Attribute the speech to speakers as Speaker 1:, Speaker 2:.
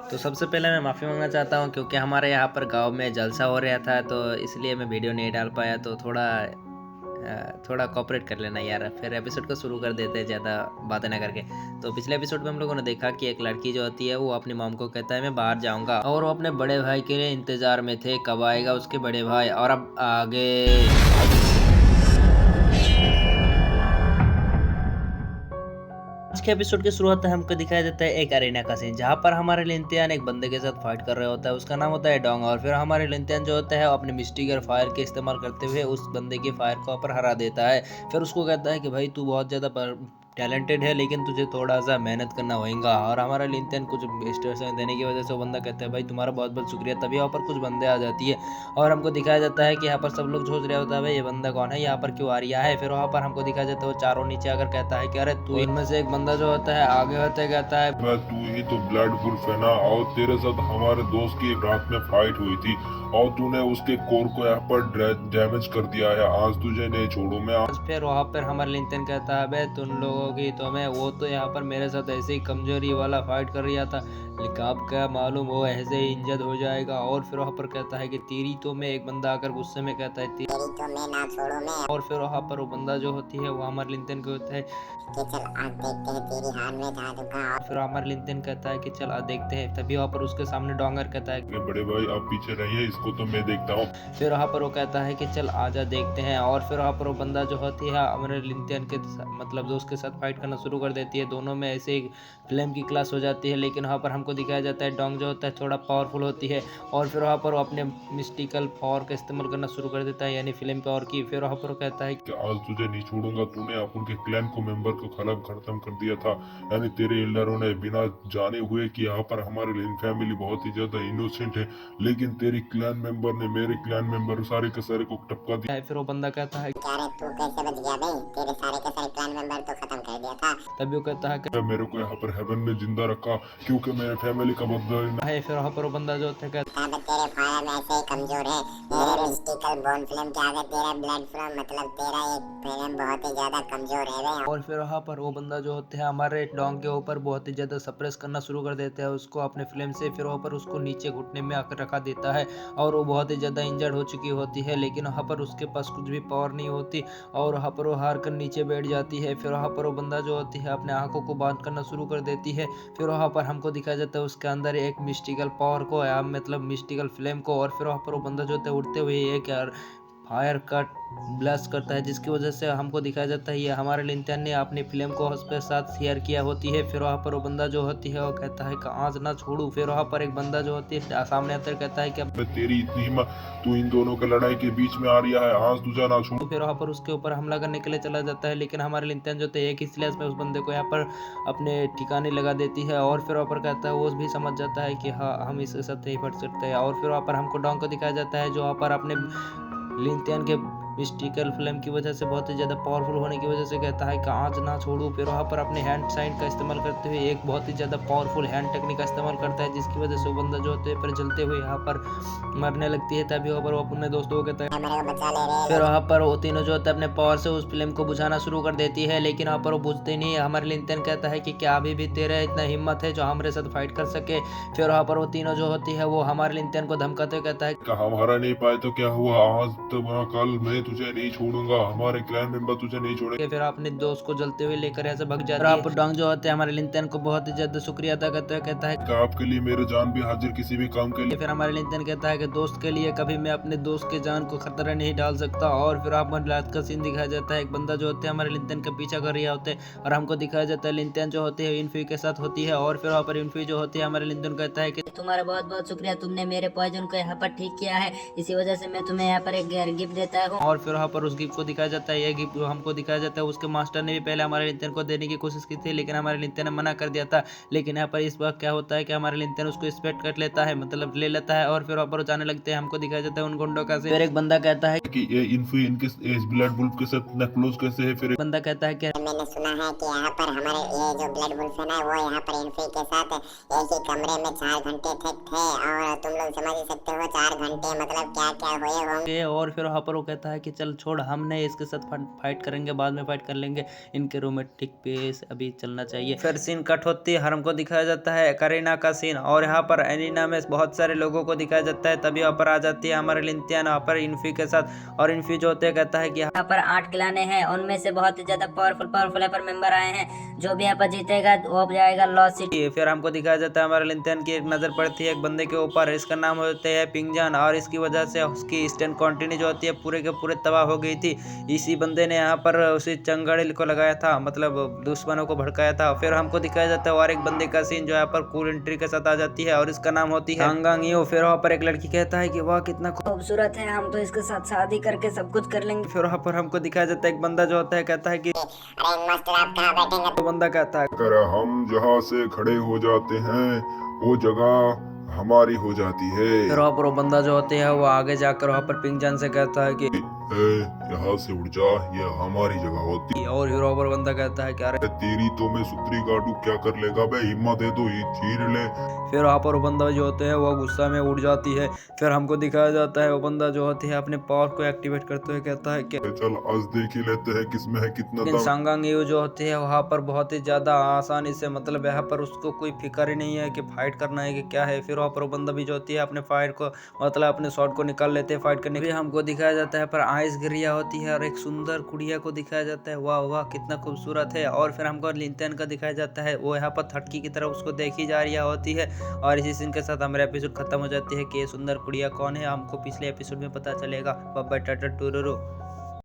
Speaker 1: तो सबसे पहले मैं माफ़ी मांगना चाहता हूँ क्योंकि हमारे यहाँ पर गांव में जलसा हो रहा था, तो इसलिए मैं वीडियो नहीं डाल पाया। तो थोड़ा कोऑपरेट कर लेना यार। फिर एपिसोड को शुरू कर देते हैं ज़्यादा बातें ना करके। तो पिछले एपिसोड में हम लोगों ने देखा कि एक लड़की जो होती है वो अपनी मॉम को कहता है मैं बाहर जाऊँगा, और वो अपने बड़े भाई के लिए इंतज़ार में थे कब आएगा उसके बड़े भाई। और अब आगे आज के एपिसोड की शुरुआत में हमको दिखाया जाता है एक अरेना का सीन, जहाँ पर हमारे लिंथियन एक बंदे के साथ फाइट कर रहा होता है। उसका नाम होता है डोंग। और फिर हमारे लिंथियन जो होता है अपने मिस्टिकर फायर के इस्तेमाल करते हुए उस बंदे की फायर को ऊपर हरा देता है। फिर उसको कहता है कि भाई तू बहुत ज़्यादा टैलेंटेड है, लेकिन तुझे थोड़ा सा मेहनत करना होगा। और हमारा लिंथियन कुछ इंस्ट्रक्शन देने की वजह से वो बंदा कहता है भाई तुम्हारा बहुत बहुत शुक्रिया। तभी यहाँ पर कुछ बंदे आ जाती है और हमको दिखाया जाता है कि यहाँ पर सब लोग सोच रहे होता है भाई ये बंदा कौन है, यहाँ पर क्यों आ रहा है। फिर वहाँ पर हमको दिखाया जाता है वो चारों नीचे आकर कहता है कि अरे तू इनमें से एक बंदा जो होता है आगे होते कहता है
Speaker 2: मैं तू ही तो ब्लड वुल्फ है ना, और तेरे साथ हमारे दोस्त की एक रात में फाइट हुई थी और तूने उसके कोर को यहाँ पर डैमेज कर दिया है। आज तुझे नहीं छोड़ू मैं।
Speaker 1: फिर वहाँ पर हमारा लिंटन कहता है बे तुम लोगों की तो मैं, वो तो यहाँ पर मेरे साथ ऐसे ही कमजोरी वाला फाइट कर रहा था, लेकिन अब क्या मालूम वो ऐसे ही इंजर्ड हो जाएगा। और फिर वहाँ पर कहता है कि तेरी तो मैं, एक बंदा आकर गुस्से में कहता है तेरी तो मैं ना छोड़ू मैं। और फिर वहाँ पर वो बंदा जो होती है वो हमारे लिंटन को होता है कि चल आज देखते हैं तेरी हार में था दूंगा। फिर हमारे लिंटन कहता है कि चल आज देखते हैं। तभी वहाँ पर उसके सामने डोंगर कहता है
Speaker 2: बड़े भाई आप पीछे रहिए, इसको तो मैं देखता हूँ।
Speaker 1: फिर वहाँ पर वो कहता है कि चल आजा देखते हैं। और फिर वहाँ पर वो बंदा जो होती है हमारे लिंथियन के मतलब दोस्त के साथ फाइट करना शुरू कर देती है। दोनों में ऐसे ही फ्लेम की क्लास हो जाती है, लेकिन वहाँ पर हमको दिखाया जाता है डोंग जो होता है थोड़ा पावरफुल होती है। और फिर वहाँ पर वो अपने मिस्टिकल पावर का इस्तेमाल करना शुरू कर देता है, यानी फ्लेम पावर की। फिर वहाँ पर वो कहता है
Speaker 2: कि आज तुझे नहीं छोड़ूंगा, तूने अपन के क्लैन को मेंबर को खत्म कर दिया था। यानी तेरे एल्डरों ने बिना जाने हुए कि यहाँ पर हमारे लिन फैमिली बहुत ही ज्यादा इनोसेंट है, लेकिन तेरी क्लैन मेंबर ने मेरे क्लैन मेंबर सारे के सारे को टपका दिया।
Speaker 1: फिर वो बंदा कहता है
Speaker 3: क्या रे तू कैसे बच गया बे, तेरे सारे के सारे क्लैन मेंबर तो खत्म कर दिया था।
Speaker 1: तभी वो कहता है कि
Speaker 2: मेरे को यहाँ पर हेवन में जिंदा रखा क्योंकि मेरे फैमिली का बदला
Speaker 1: है। फिर वहाँ पर वो बंदा जो होता है
Speaker 3: तेरे फायर में ऐसे ही कमजोर है, मेरे मिस्टिकल बोन फ्लेम के आगे तेरा ब्लड फ्लो मतलब तेरा एक फ्लेम बहुत ही ज्यादा कमजोर है बे।
Speaker 1: और फिर वहाँ पर वो बंदा जो होते हैं हमारे डोंग के ऊपर बहुत ही ज़्यादा सप्रेस करना शुरू कर देता है उसको अपने फ्लेम से। फिर वहाँ पर उसको नीचे घुटने में आकर रखा देता है और वो बहुत ही ज़्यादा इंजर्ड हो चुकी होती है, लेकिन वहाँ पर उसके पास कुछ भी पावर नहीं होती और वहाँ पर वो हार कर नीचे बैठ जाती है। फिर वहाँ पर वो बंदा जो होती है अपने आंखों को बंद करना शुरू कर देती है। फिर वहाँ पर हमको दिखाया जाता है उसके अंदर एक मिस्टिकल पावर को मतलब मिस्टिकल फ्लेम को। और फिर वहाँ पर वो बंदा जो होता है उड़ते हुए एक फायर कट ब्लास्ट करता है, जिसकी वजह से हमको दिखाया जाता है ये हमारे लिंथियन ने अपनी फिल्म को उसके साथ शेयर किया होती है। फिर वहाँ पर वो बंदा जो होती है वो कहता है कि आज ना छोड़ू। फिर वहाँ पर एक बंदा जो होती है सामने आकर कहता है कि अब
Speaker 2: तेरी इतनी हिम्मत, तू इन दोनों के लड़ाई के बीच में आ रहा है, आज तुझे ना छोड़ू।
Speaker 1: फिर वहाँ पर उसके ऊपर हमला करने के लिए चला जाता है, लेकिन हमारे लिंथियन जो थे एक ही स्लैश में उस बंदे को यहाँ पर अपने ठिकाने लगा देती है। और फिर वहाँ पर कहता है वो भी समझ जाता है कि हाँ हम इसके साथ नहीं फट सकते हैं। और फिर वहाँ पर हमको डोंग को दिखाया जाता है जो वहाँ पर अपने लिंथियन के मिस्टिकल फ्लेम की वजह से बहुत ही ज़्यादा पावरफुल होने की वजह से कहता है कि आज ना छोड़ू। फिर वहाँ पर अपने हैंड साइन का इस्तेमाल करते हुए एक बहुत ही ज़्यादा पावरफुल हैंड टेक्निक का इस्तेमाल करता है, जिसकी वजह से वो बंदा जो होते हैं पर जलते हुए यहाँ पर मरने लगती है। तभी वहाँ पर वो अपने दोस्तों को कहता है। फिर वहाँ पर वो तीनों जो होते हैं अपने पावर से उस फ्लेम को बुझाना शुरू कर देती है, लेकिन वहाँ पर वो बुझते नहीं है। हमारे लिंथियन कहता है कि क्या अभी भी तेरा इतना हिम्मत है जो हमारे साथ फाइट कर सके। फिर वहाँ पर वो तीनों जो होती है वो हमारे लिंथियन को धमकाते हुए कहता है
Speaker 2: हमारा नहीं पाए तो क्या हुआ, आज तो कल मैं तुझे नहीं छोड़ूंगा, हमारे क्लैन मेंबर तुझे नहीं छोड़ेंगे।
Speaker 1: फिर अपने दोस्त को जलते हुए लेकर ऐसे भग जाती है। आप डोंग जो होते हैं हमारे लिंथियन को बहुत ही ज्यादा शुक्रिया अदा करते हुए कहता है
Speaker 2: आपके लिए मेरी जान भी हाजिर किसी भी काम के लिए।
Speaker 1: फिर हमारे लिंथियन कहता है कि दोस्त के लिए कभी मैं अपने दोस्त के जान को खतरा नहीं डाल सकता। और फिर आप रात का सीन दिखाया जाता है, एक बंदा जो होते हैं हमारे लिंथियन का पीछा कर रहा होते हैं और हमको दिखाया जाता है लिंथियन जो होते हैं इन्फी के साथ होती है। और फिर वहाँ पर इन्फी जो होती है हमारे लिंथियन कहता है कि
Speaker 4: तुम्हारा बहुत बहुत शुक्रिया, तुमने मेरे पॉइजन को यहाँ पर ठीक किया है, इसी वजह से मैं तुम्हें यहाँ पर एक गिफ्ट देता हूँ।
Speaker 1: और फिर वहाँ पर उस गिफ्ट को दिखाया जाता है, ये गिफ्ट हमको दिखाया जाता है उसके मास्टर ने भी पहले हमारे लिंथियन को देने की कोशिश की थी, लेकिन हमारे लिंथियन ने मना कर दिया था। लेकिन यहाँ पर इस बार क्या होता है कि हमारे लिंथियन उसको एक्सपेक्ट कर लेता है, मतलब ले लेता है। और फिर वहाँ पर जाने लगते हैं, हमको दिखाया जाता है उन गुंडों का। फिर एक बंदा कहता है
Speaker 2: कि ये इन्फी इनके ब्लड वुल्फ के साथ इतना क्लोज कैसे है। फिर
Speaker 1: बंदा कहता है कि
Speaker 3: मैंने सुना है कि यहाँ पर हमारे ये जो ब्लड वुल्फ है ना वो यहाँ पर इन्फी के साथ एक ही कमरे में 4 घंटे तक थे, और तुम लोग समझ ही सकते हो 4 घंटे मतलब क्या क्या हुए होंगे।
Speaker 1: और फिर वहाँ पर वो कहता है कि चल छोड़, हम नहीं इसके साथ फाइट करेंगे, बाद में फाइट कर लेंगे, इनके रोमांटिक पेस अभी चलना चाहिए। फिर सीन कट होती है, हमको दिखाया जाता है करीना का सीन, और यहाँ पर एलिना में बहुत सारे लोगों को दिखाया जाता है। तभी यहाँ पर आ जाती है हमारे लिंथियन यहाँ पर इन्फी के साथ, और इन्फी जो होते हैं कहता है कि
Speaker 4: यहाँ पर 8 क्लाने हैं, उनमें से बहुत ही ज्यादा पावरफुल यहाँ पर मेंबर आए हैं। जो भी यहाँ पर जीतेगा वो अब जाएगा लॉस्ट सिटी।
Speaker 1: फिर हमको दिखाया जाता है हमारे लिंथियन की एक नजर पड़ती है एक बंदे के ऊपर, इसका नाम होता है पिंगजान, और इसकी वजह से उसकी ईस्टर्न कॉन्टिनी जो होती है पूरे के पूरे तबाह हो गई थी। इसी बंदे ने यहाँ पर उसी चंगाड़ी को लगाया था, मतलब दुश्मनों को भड़काया था। फिर हमको दिखाया जाता है और एक बंदे का सीन जो यहाँ पर कूल एंट्री के साथ आ जाती है, और इसका नाम होती है अंगांगियो। फिर वहाँ पर एक लड़की कहता है कि वाह कितना
Speaker 4: खूबसूरत है, हम तो इसके साथ शादी करके सब कुछ कर लेंगे।
Speaker 1: फिर वहाँ पर हमको दिखाया जाता है एक बंदा जो होता है कहता है कि
Speaker 3: अरे मास्टर आप कहाँ बैठेंगे?
Speaker 1: वो बंदा कहता है
Speaker 2: अगर हम जहाँ से खड़े हो जाते हैं वो जगह हमारी हो जाती है।
Speaker 1: फिर वहाँ पर वो बंदा जो होते है वो आगे जाकर वहाँ पर पिंगजान से कहता है कि
Speaker 2: यहाँ से उड़ जा, ये हमारी जगह होती है।
Speaker 1: और हीरो पर बंदा कहता है कि अरे
Speaker 2: तेरी तो मैं सुतरी काटू, क्या कर लेगा बे, हिम्मत है तो ये चीर ले।
Speaker 1: फिर वहाँ पर वो बंदा जो होते हैं वो गुस्सा में उड़ जाती है। फिर हमको दिखाया जाता है वो बंदा जो होती है अपने पावर को एक्टिवेट करते हुए कहता है कि
Speaker 2: चल आज देख ही लेते हैं किसमें है कितना
Speaker 1: लेकिन
Speaker 2: दम।
Speaker 1: सांगांगियो जो होते हैं वहाँ पर बहुत ही ज्यादा आसानी से, मतलब यहाँ पर उसको कोई फिक्र ही नहीं है कि फाइट करना है कि क्या है। फिर वहाँ पर वो बंदा भी जो होती है अपने फाइट को, मतलब अपने शॉट को निकाल लेते हैं फाइट करने के लिए। हमको दिखाया जाता है पर आइस गिरिया होती है और एक सुंदर कुड़िया को दिखाया जाता है, वाह वाह कितना खूबसूरत है। और फिर हमको लिंथियन का दिखाया जाता है, वो यहाँ पर थटकी की तरफ उसको देखी जा रही होती है। और इसी सीन के साथ हमारा एपिसोड खत्म हो जाती है कि ये सुंदर कुड़िया कौन है, हमको पिछले एपिसोड में पता चलेगा। Bye bye, ta-ta टुरुरु।